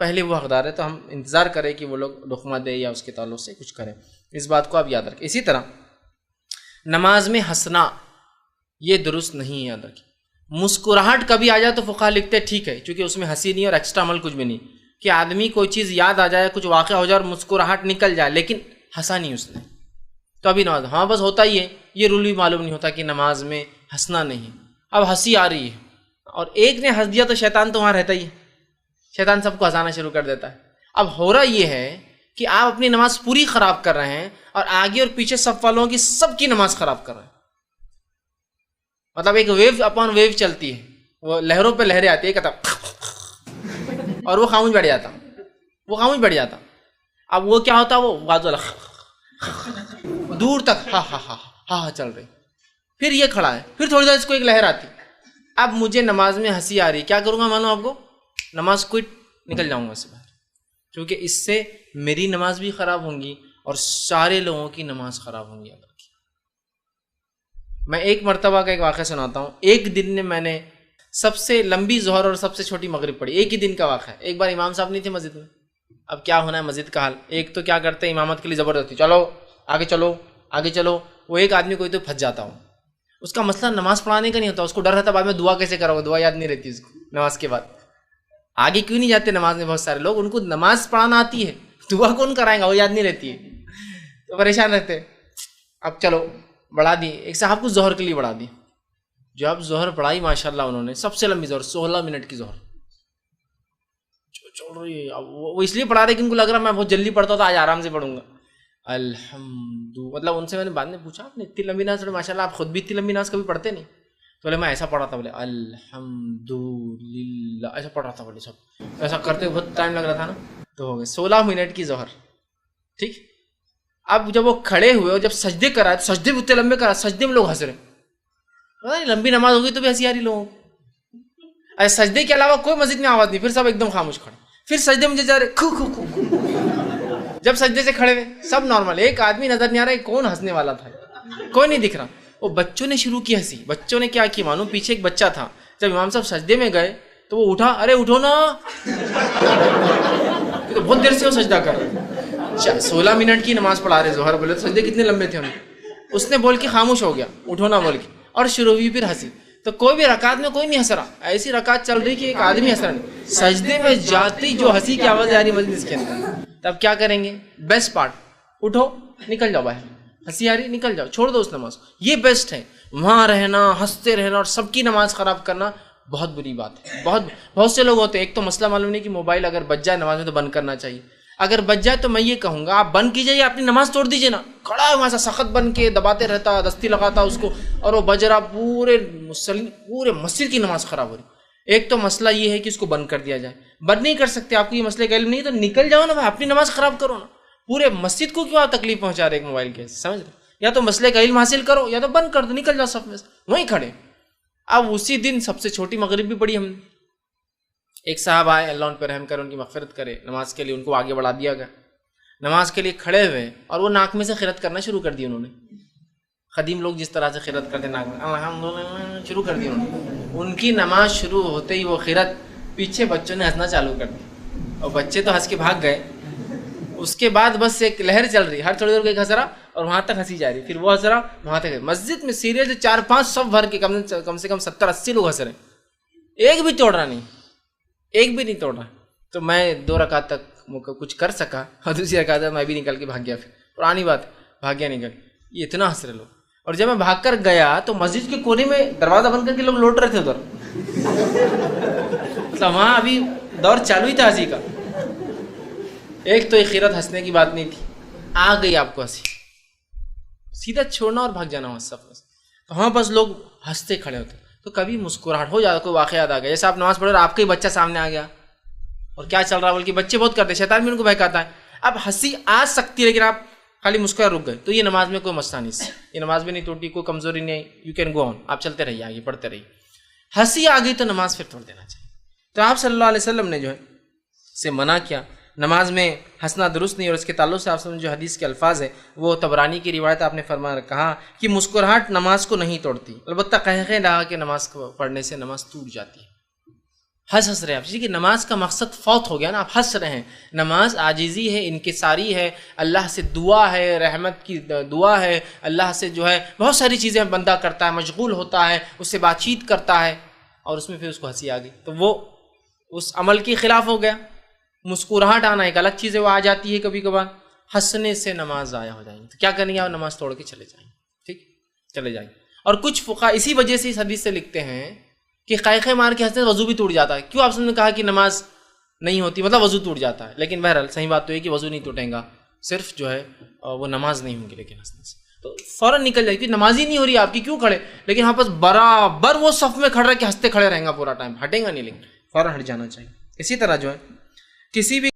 پہلے وہ حقدار ہے، تو ہم انتظار کریں کہ وہ لوگ لقمہ دے یا اس کے تعلق سے کچھ کریں. اس بات کو آپ یاد رکھیں. اسی طرح نماز میں ہنسنا یہ درست نہیں ہے، یاد رکھیں. مسکراہٹ کبھی آ جائے تو فقہا لکھتے ٹھیک ہے، چونکہ اس میں ہنسی نہیں اور ایکسٹرا عمل کچھ بھی نہیں، کہ آدمی کوئی چیز یاد آ جائے، کچھ واقعہ ہو جائے اور مسکراہٹ نکل جائے لیکن ہنسا نہیں اس نے، تو ابھی نماز. ہاں بس ہوتا ہی ہے، یہ رول بھی معلوم نہیں ہوتا کہ نماز میں ہنسنا نہیں. اب ہنسی آ رہی ہے اور ایک نے ہنس دیا تو شیطان تو وہاں رہتا ہی ہے، شیطان سب کو ہنسانا شروع کر دیتا ہے. اب ہو رہا یہ ہے کہ آپ اپنی نماز پوری خراب کر رہے ہیں اور آگے اور پیچھے صف والوں کی سب کی نماز خراب کر رہے ہیں. مطلب ایک ویو اپون ویو چلتی ہے، وہ لہروں پہ لہریں آتی ہے کہتا اور وہ خاموش بیٹھ جاتا. اب وہ کیا ہوتا، وہ بازو والا دور تک ہاں ہاں ہاں ہاں چل رہی، پھر یہ کھڑا ہے، پھر تھوڑی دیر اس کو ایک لہر آتی. اب مجھے نماز میں ہنسی آ رہی، کیا کروں گا مانو آپ کو، نماز کوئٹ، نکل جاؤں گا اس سے باہر، کیونکہ اس سے میری نماز بھی خراب ہوں گی اور سارے لوگوں کی نماز خراب ہوں گی. میں ایک مرتبہ کا ایک واقعہ سناتا ہوں. ایک دن میں نے سب سے لمبی ظہر اور سب سے چھوٹی مغرب پڑھی، ایک ہی دن کا واقعہ ہے. ایک بار امام صاحب نہیں تھے مسجد میں. اب کیا ہونا ہے مسجد کا حال، ایک تو کیا کرتے ہیں امامت کے لیے زبردستی، چلو آگے چلو آگے چلو. وہ ایک آدمی کوئی تو پھنس جاتا ہوں، اس کا مسئلہ نماز پڑھانے کا نہیں ہوتا، اس کو ڈر رہتا بعد میں دعا کیسے کرو گے، دعا یاد نہیں رہتی اس کو نماز کے بعد. آگے کیوں نہیں جاتے نماز میں بہت سارے لوگ، ان کو نماز پڑھانا آتی ہے، دعا کون کرائے گا، وہ یاد نہیں رہتی ہے، تو پریشان رہتے. اب چلو بڑھا دی، ایک صاحب کو ظہر کے لیے بڑھا دی. جب ظہر پڑھائی ماشاءاللہ انہوں نے سب سے لمبی ظہر 16 منٹ کی ظہر چل رہی ہے. وہ اس لیے پڑھا رہے کہ ان کو لگ رہا میں بہت جلدی پڑھتا تھا، آج آرام سے پڑھوں گا. الحمد، مطلب ان سے میں نے بعد میں پوچھا آپ نے اتنی لمبی نماز پڑھی، ماشاءاللہ آپ خود بھی اتنی لمبی نماز کبھی پڑھتے نہیں. تو بولے میں ایسا پڑھا تھا، بولے الحمد للہ ایسا پڑھ رہا تھا، بولے سب ایسا کرتے بہت ٹائم لگ رہا تھا نا. تو ہو گئے 16 منٹ کی ظہر. ٹھیک. اب جب وہ کھڑے ہوئے اور جب سجدے کرائے تو سجدے بھی اتنے لمبے کرائے، سجدے میں لوگ ہنس رہے. لمبی نماز ہوگی تو بھی ہنسی آ رہی لوگوں کو. سجدے کے علاوہ کوئی مسجد میں آواز نہیں، پھر سب ایک دم خاموش کھڑے. پھر سجدے میں جا رہے کھو کھو کھو. جب سجدے سے کھڑے ہوئے سب نارمل، ایک آدمی نظر نہیں آ رہا ہے کون ہنسنے والا تھا، کوئی نہیں دکھ رہا. وہ بچوں نے شروع کی ہنسی. بچوں نے کیا کی معلوم، پیچھے ایک بچہ تھا، جب امام صاحب سجدے میں گئے تو وہ اٹھا، ارے اٹھو نا، تو بہت دیر سے وہ سجدہ کر رہے. 16 منٹ کی نماز پڑھا رہے ظہر، بولے تو سجدے کتنے لمبے تھے انہیں. اس نے بول کے خاموش ہو گیا، اٹھو نا بول کے، اور شروع ہوئی پھر ہنسی. تو کوئی بھی رکعت میں کوئی نہیں ہنس رہا، ایسی رکعت چل رہی کہ ایک آدمی ہنس رہا نہیں. سجدے میں جاتے ہی جو ہنسی کی آواز آ رہی مجلس کے اندر. تب کیا کریں گے، بیسٹ پارٹ، اٹھو نکل جاؤ باہر، ہنسی آ رہی نکل جاؤ، چھوڑ دو اس نماز کو. یہ بیسٹ ہے. وہاں رہنا، ہنستے رہنا اور سب کی نماز خراب کرنا بہت بری بات ہے. بہت سے لوگ ہوتے ہیں. ایک تو مسئلہ معلوم نہیں کہ موبائل اگر بج جائے نماز میں تو بند کرنا چاہیے. اگر بج جائے تو میں یہ کہوں گا آپ بند کیجئے یا اپنی نماز توڑ دیجئے نا. کھڑا ہے وہاں سے سخت بن کے دباتے رہتا، دستی لگاتا اس کو، اور وہ بج رہا، پورے مسجد کی نماز خراب ہو رہی. ایک تو مسئلہ یہ ہے کہ اس کو بند کر دیا جائے. بند نہیں کر سکتے، آپ کو یہ مسئلے کا علم نہیں تو نکل جاؤ نا بھائی، اپنی نماز خراب کرو نا. پورے مسجد کو کیوں آپ تکلیف پہنچا رہے ایک موبائل کے، سمجھ رہے؟ یا تو مسئلے کا علم حاصل کرو یا تو بند کر دو، نکل جاؤ صف میں سے، وہیں کھڑے. اب اسی دن سب سے چھوٹی مغرب بھی پڑھی ہم نے. ایک صاحب آئے، اللہ ان پر رحم کرے، ان کی مغفرت کرے، نماز کے لیے ان کو آگے بڑھا دیا گیا. نماز کے لیے کھڑے ہوئے اور وہ ناک میں سے خیرت کرنا شروع کر دی انہوں نے. قدیم لوگ جس طرح سے خیرت کرتے ناک میں الحمدللہ شروع کر دی انہوں نے. ان کی نماز شروع ہوتے ہی وہ خیرت، پیچھے بچوں نے ہنسنا چالو کر دی اور بچے تو ہنس کے بھاگ گئے. اس کے بعد بس ایک لہر چل رہی، ہر تھوڑی دیر کو ایک ہنس رہا اور وہاں تک ہنسی جا رہی، پھر وہ ہنس رہا وہاں تک. مسجد میں سیریل 4-5 صف بھر کے کم سے کم 70-80 لوگ ہنس رہے، ایک بھی توڑ رہا نہیں، ایک بھی نہیں توڑ رہا. تو میں 2 رکعت تک کچھ کر سکا اور دوسری رکعت میں بھی نکل کے بھاگ گیا. پھر پرانی بات، بھاگ گیا نکل. یہ اتنا ہنس رہے لوگ. اور جب میں بھاگ کر گیا تو مسجد کے کونے میں دروازہ بند کر کے لوگ لوٹ رہے تھے ادھر. مطلب وہاں ابھی دور چالو ہی تھا ہنسی کا. ایک تو خیرت ہنسنے کی بات نہیں تھی، آ گئی آپ کو ہنسی، سیدھا چھوڑنا اور بھاگ جانا وہاں سب. تو وہاں بس لوگ ہنستے کھڑے ہوتے. تو کبھی مسکراہٹ ہو جاتا، کوئی واقعہ یاد آ گیا، جیسے آپ نماز پڑھ رہے آپ کا ہی بچہ سامنے آ گیا اور کیا چل رہا، بلکہ بچے بہت کرتے، شیطان بھی ان کو بہکاتا ہے. اب ہنسی آ سکتی ہے لیکن آپ خالی مسکرا رک گئے تو یہ نماز میں کوئی مسئلہ نہیں، یہ نماز میں نہیں ٹوٹی، کوئی کمزوری نہیں، یو کین گو آن، آپ چلتے رہیے آگے پڑھتے رہیے. ہنسی آ گئی تو نماز پھر توڑ دینا چاہیے. تو آپ صلی اللہ علیہ وسلم نے جو ہے سے منع کیا، نماز میں ہنسنا درست نہیں. اور اس کے تعلق سے آپ جو حدیث کے الفاظ ہیں وہ طبرانی کی روایت، آپ نے فرمایا کہا کہ مسکراہٹ نماز کو نہیں توڑتی، البتہ قہقہے لگا کے نماز کو پڑھنے سے نماز ٹوٹ جاتی ہے. ہنس رہے ہیں آپ، کہ نماز کا مقصد فوت ہو گیا نا، آپ ہنس رہے ہیں. نماز عاجزی ہے، انکساری ہے، اللہ سے دعا ہے، رحمت کی دعا ہے، اللہ سے جو ہے بہت ساری چیزیں بندہ کرتا ہے، مشغول ہوتا ہے، اس سے بات چیت کرتا ہے، اور اس میں پھر اس کو ہنسی آ گئی تو وہ اس عمل کے خلاف ہو گیا. مسکراہٹ آنا ایک الگ چیز ہے، وہ آ جاتی ہے کبھی کبھار. ہنسنے سے نماز ضائع ہو جائیں گی تو کیا کریں گے آپ؟ نماز توڑ کے چلے جائیں. ٹھیک، چلے جائیں. اور کچھ فقہا اسی وجہ سے اس حدیث سے لکھتے ہیں کہ قیقے مار کے ہنسنے سے وضو بھی ٹوٹ جاتا ہے. کیوں آپ نے کہا کہ نماز نہیں ہوتی، مطلب وضو ٹوٹ جاتا ہے. لیکن بہرحال صحیح بات تو یہ کہ وضو نہیں ٹوٹیں گا، صرف جو ہے وہ نماز نہیں ہوگی. لیکن ہنسنے سے تو فوراً نکل جائے، کیونکہ نماز ہی نہیں ہو رہی آپ کی، کیوں کھڑے؟ لیکن ہاں بس برابر وہ صف میں کھڑا رہ کے ہنستے کھڑے رہیں گا پورا ٹائم، ہٹیں گا نہیں، لیکن فوراً ہٹ جانا چاہیے. اسی طرح جو ہے کسی بھی